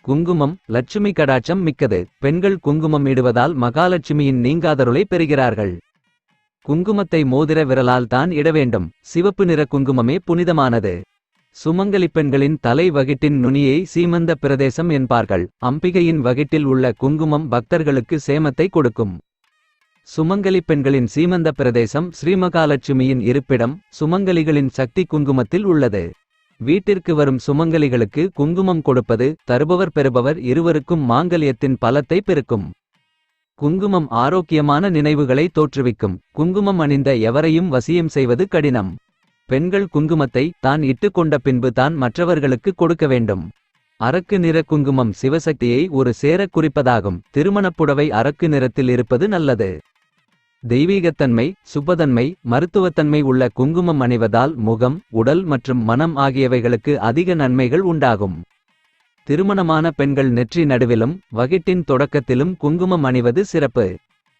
குங்குமம் லட்சுமி கடாட்சம் மிக்கது. பெண்கள் குங்குமம் இடுவதால் மகாலட்சுமியின் நீங்காதருளை பெறுகிறார்கள். குங்குமத்தை மோதிர விரலால் தான் இட வேண்டும். சிவப்பு நிற குங்குமமே புனிதமானது. சுமங்கலிப் பெண்களின் தலை வகிட்டின் நுனியை சீமந்த பிரதேசம் என்பார்கள். அம்பிகையின் வகிட்டில் உள்ள குங்குமம் பக்தர்களுக்கு சேமத்தை கொடுக்கும். சுமங்கலிப் பெண்களின் சீமந்த பிரதேசம் ஸ்ரீமகாலட்சுமியின் இருப்பிடம். சுமங்கலிகளின் சக்தி குங்குமத்தில் உள்ளது. வீட்டிற்கு வரும் சுமங்கலிகளுக்கு குங்குமம் கொடுப்பது தருபவர் பெறுபவர் இருவருக்கும் மாங்கல்யத்தின் பலத்தை பெருக்கும். குங்குமம் ஆரோக்கியமான நினைவுகளை தோற்றுவிக்கும். குங்குமம் அணிந்த எவரையும் வசியம் செய்வது கடினம். பெண்கள் குங்குமத்தை தான் இட்டுக் கொண்ட பின்பு தான் மற்றவர்களுக்கு கொடுக்க வேண்டும். அரக்கு நிற குங்குமம் சிவசக்தியை ஒரு சேரக் குறிப்பதாகும். திருமணப்புடவை அரக்கு நிறத்தில் இருப்பது நல்லது. தெய்வீகத்தன்மை சுபதன்மை மருத்துவத்தன்மை உள்ள குங்குமம் அணிவதால் முகம் உடல் மற்றும் மனம் ஆகியவைகளுக்கு அதிக நன்மைகள் உண்டாகும். திருமணமான பெண்கள் நெற்றி நடுவிலும் வகிட்டின் தொடக்கத்திலும் குங்குமம் அணிவது சிறப்பு.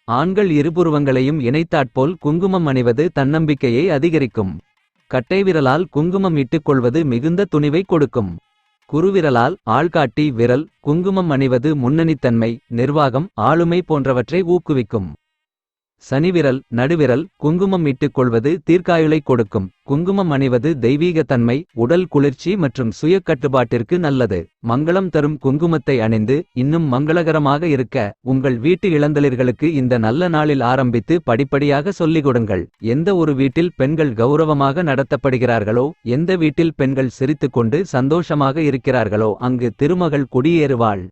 ஆண்கள் இருபுருவங்களையும் இணைத்தாற்போல் குங்குமம் அணிவது தன்னம்பிக்கையை அதிகரிக்கும். கட்டைவிரலால் குங்குமம் இட்டுக்கொள்வது மிகுந்த துணிவை கொடுக்கும். குறுவிரலால் ஆள்காட்டி விரல் குங்குமம் அணிவது முன்னணித்தன்மை நிர்வாகம் ஆளுமை போன்றவற்றை ஊக்குவிக்கும். சனிவிரல் நடுவிரல் குங்குமம் இட்டுக் கொள்வது தீர்க்காயுளை கொடுக்கும். குங்குமம் அணிவது தெய்வீகத்தன்மை உடல் குளிர்ச்சி மற்றும் சுய கட்டுப்பாட்டிற்கு நல்லது. மங்களம் தரும் குங்குமத்தை அணிந்து இன்னும் மங்களகரமாக இருக்க உங்கள் வீட்டு இளந்தளிர்களுக்கு இந்த நல்ல நாளில் ஆரம்பித்து படிப்படியாக சொல்லிக் கொடுங்கள். எந்த ஒரு வீட்டில் பெண்கள் கௌரவமாக நடத்தப்படுகிறார்களோ எந்த வீட்டில் பெண்கள் சிரித்துக்கொண்டு சந்தோஷமாக இருக்கிறார்களோ அங்கு திருமகள் குடியேறுவாள்.